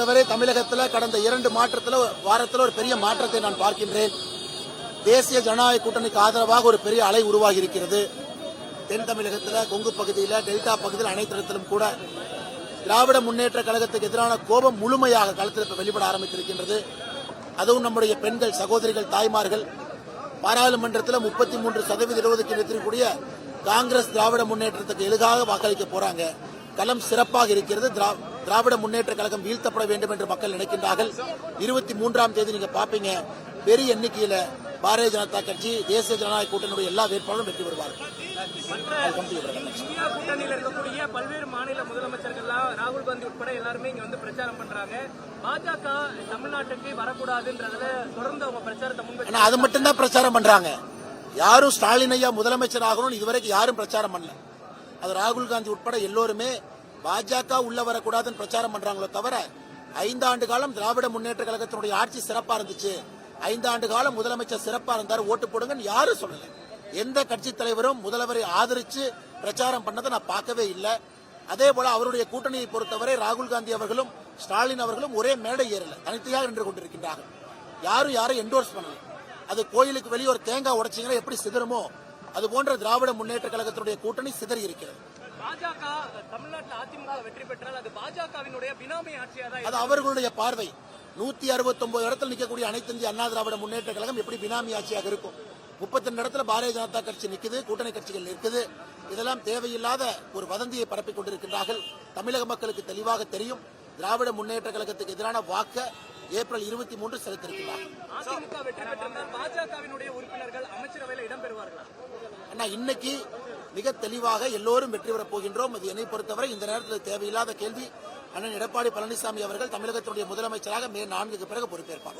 பொறுத்தவரை தமிழகத்தில் கடந்த 2 வாரத்தில் ஒரு பெரிய மாற்றத்தை நான் பார்க்கின்றேன். தேசிய ஜனநாயக கூட்டணிக்கு ஆதரவாக ஒரு பெரிய அலை உருவாகி இருக்கிறது. தென் தமிழகத்தில், கொங்கு பகுதியில், டெல்டா பகுதியில் அனைத்து இடத்திலும் கூட திராவிட முன்னேற்ற கழகத்துக்கு எதிரான கோபம் முழுமையாக களத்தில் வெளிப்பட ஆரம்பித்திருக்கின்றது. அதுவும் நம்முடைய பெண்கள், சகோதரிகள், தாய்மார்கள் பாராளுமன்றத்தில் 33% இடஒதுக்கீடு இருக்கக்கூடிய காங்கிரஸ் திராவிட முன்னேற்றத்துக்கு எளிதாக வாக்களிக்க போறாங்க. களம் சிறப்பாக இருக்கிறது. திராவிட முன்னேற்ற கழகம் வீழ்த்தப்பட வேண்டும் என்று மக்கள் நினைக்கின்றார்கள். 23ஆம் தேதி நீங்க பாப்பீங்க, பெரிய எண்ணிக்கையில பாரதிய ஜனதா கட்சி, தேசிய ஜனநாயக கூட்டணியுடைய எல்லா வேட்பாளரும் வெற்றி பெறுவார்கள். இந்தியா கூட்டணியில் இருக்கக்கூடிய பல்வேறு மாநில முதலமைச்சர்கள் ராகுல் காந்தி உட்பட எல்லாருமே இங்க வந்து பிரச்சாரம் பண்றாங்க. பாஜக தமிழ்நாட்டுக்கு வரக்கூடாதுன்றதுல தொடர்ந்து அவங்க பிரச்சாரத்தை முன்வைக்க அது மட்டும்தான் பிரச்சாரம் பண்றாங்க. யாரும் ஸ்டாலின் ஐயா முதலமைச்சர் ஆகணும் இதுவரைக்கும் யாரும் பிரச்சாரம் பண்ணல. அது ராகுல் காந்தி உட்பட எல்லோருமே பாஜக உள்ள வரக்கூடாதுன்னு பிரச்சாரம் பண்றாங்களோ தவிர 5 ஆண்டு காலம் திராவிட முன்னேற்ற கழகத்தினுடைய ஆட்சி சிறப்பா இருந்துச்சு, 5 ஆண்டு காலம் முதலமைச்சர் சிறப்பா இருந்தார், ஓட்டு போடுங்கன்னு யாரும் சொல்லல. எந்த கட்சி தலைவரும் முதல்வரை ஆதரிச்சு பிரச்சாரம் பண்ணதை நான் பார்க்கவே இல்லை. அதே போல அவருடைய கூட்டணியை பொறுத்தவரை ராகுல் காந்தி அவர்களும் ஸ்டாலின் அவர்களும் ஒரே மேடை ஏறல, தனித்தையாக நின்று கொண்டிருக்கின்றார்கள். யாரும் என்டோர்ஸ் பண்ணல. அது கோயிலுக்கு வெளியே ஒரு தேங்காய் உடைச்சிங்கன்னா எப்படி சிதறுமோ அது போன்ற திராவிட முன்னேற்ற கழகத்தினுடைய கூட்டணி சிதறி இருக்கிறது. பாஜக தமிழ்நாட்டில் அதிமுக வெற்றி பெற்றால் அது பாஜகவினுடைய பினாமி ஆட்சியாக அது அவர்களுடைய பார்வை. 169 இடத்தில் நிற்கக்கூடிய அனைத்து இந்திய அண்ணா திராவிட முன்னேற்ற கழகம் எப்படி பினாமி ஆட்சியாக இருக்கும்? 32 இடத்துல பாரதிய ஜனதா கட்சி நிற்குது, கூட்டணி கட்சிகள் இருக்குது. இதெல்லாம் தேவையில்லாத ஒரு வதந்தியை பரப்பிக் கொண்டிருக்கின்றார்கள். தமிழக மக்களுக்கு தெளிவாக தெரியும், திராவிட முன்னேற்ற கழகத்துக்கு எதிரான வாக்க ஏப்ரல் 23 செலுத்திருக்கிறார்கள். அதிமுக வெற்றி பெற்றால் பாஜகவினுடைய உறுப்பினர்கள் அமைச்சரவையில் இடம்பெறுவார்களா? அண்ணா, இன்னைக்கு மிக தெளிவாக எல்லோரும் வெற்றி பெறப் போகின்றோம். இது என்னை பொறுத்தவரை இந்த நேரத்தில் தேவையில்லாத கேள்வி. அண்ணன் எடப்பாடி பழனிசாமி அவர்கள் தமிழகத்தினுடைய முதலமைச்சராக மே 4க்கு பிறகு பொறுப்பேற்பார்.